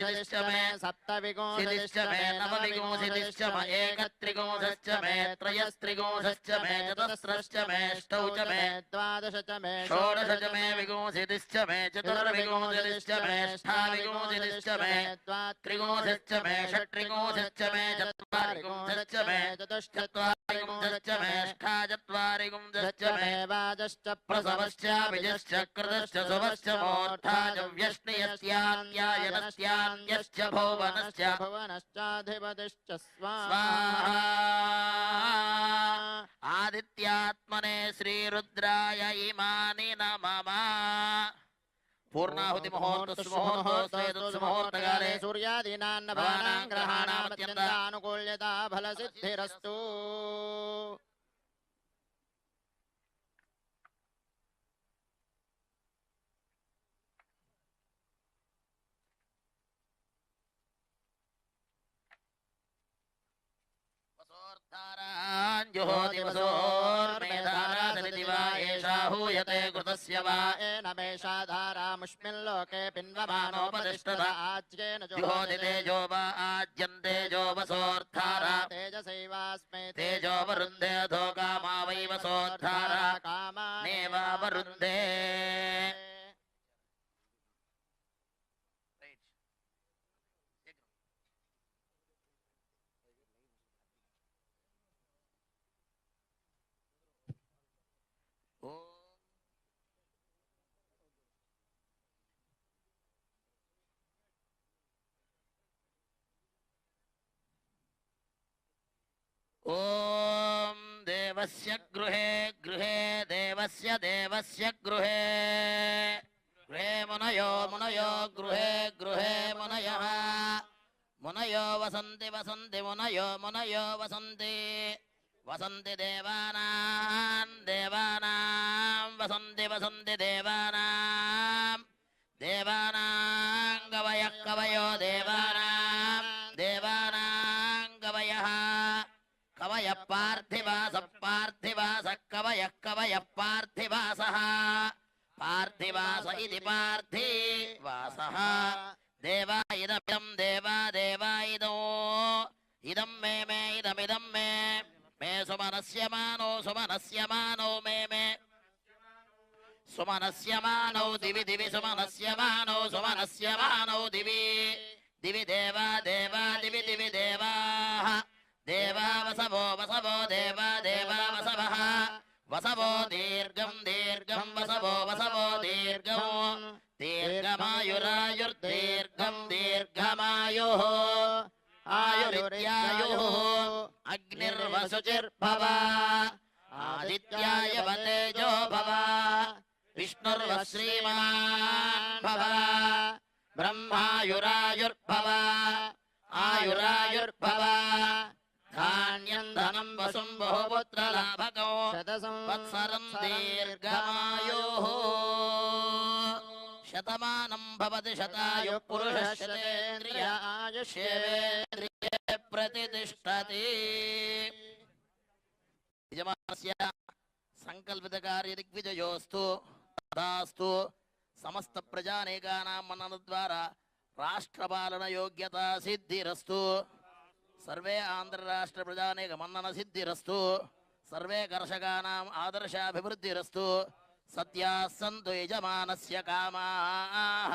मे सप्तविगुंसश्च मे नवविगुंसश्च मे एकत्रिगुंसश्च मे त्रयस्त्रिगुंसश्च मे चतुस्रश्च मे अष्टौ च मे द्वादश च मे षोडश च मे विगुंसश्च मे चतुर्विगुंसश्च मे अष्टाविगुंसश्च मे द्वात्रिगुंसश्च मे षट्त्रिगुंसश्च मे चत्वारिगुंसश्च मे चतुश्चत्वारिगुंसश्च मे अष्टाचत्वारिगुंसश्च मे वाजश्च प्रसवश्च विजश्च कृतश्च सुवश्च मोर्थाच व्यष्णियस्यान्यायनस्यान्यश्च भुवनश्च भुवनश्चाधिपतिश्च स्वाहा आदित्यात्मने श्रीरुद्राय इमानि नमः पूर्णाहुति मुहूर्तकाले सूर्यादीनां ग्रहाणामत्यन्तानुकूल्यता फलसिद्धिरस्तु हूयते कृतस्य वा एन मेषाधारामुष्मिल्लोके पिन्वमानोपतिष्ठत आज्येन जुहोति तेजो वा आज्यन्ते जो वसोर्धारा तेजसैवास्मै तेजो वरुन्धे अधो कामा वै वसोर्धारा कामानेवावरुन्धे ओम देवस्य गृहे गृहे देवस्य देवस्य गृहे गृहे मुनयो मुनयो गृहे गृहे मुनयः मुनयो वसन्ति वसन्ति मुनयो मुनयो वसन्ति वसन्ति देवानां देवानां वसन्ति वसन्ति देवानां देवानां कवयः कवयो देवानां देवानां कवयः कवयः पार्थिवास पार्थिवास कवयः कवयः पार्थिवासः पार्थिवास इति पार्थिवासः देवा इदमिदं देवा देवा इदो इदं मे मे इदमिदं मे मे सुमनस्य मानो मे सुमनस्य मानो दिवि दिवि सुमनस्य मानो दिवि दिवि देवा देवा दिवि दिवि देवाः देवा वसवो वसवो देवा देवा वसवः वसवो दीर्घं दीर्घं वसवो वसवो दीर्घं दीर्घमायुरायुर्दीर्घं दीर्घमायुः आयुरित्यायुः अग्निर्वसुचिर्भव आदित्याय वतेजो भव विष्णुर्व श्रीमान् भव ब्रह्मायुरायुर्भव आयुरायुर्भव धान्यं धनं वसुं बहुपुत्रलाभकौ शतसंवत्सरं दीर्घमायुः शतमानं भवति शतायुः पुरुषः शतेन्द्रिय आयुष्येवेन्द्रिये प्रतिष्ठति यजमानस्य संकल्पितकार्यदिग्विजयोस्तु तथास्तु समस्त प्रजानेकानां मननद्वारा राष्ट्रपालन योग्यता सिद्धिरस्तु सर्वे आंध्र राष्ट्र प्रजानेक मन्नन सिद्धिरस्तु सर्वे कर्षकानाम् आदर्शाभिवृद्धिरस्तु सत्याः सन्तु यजमानस्य कामाः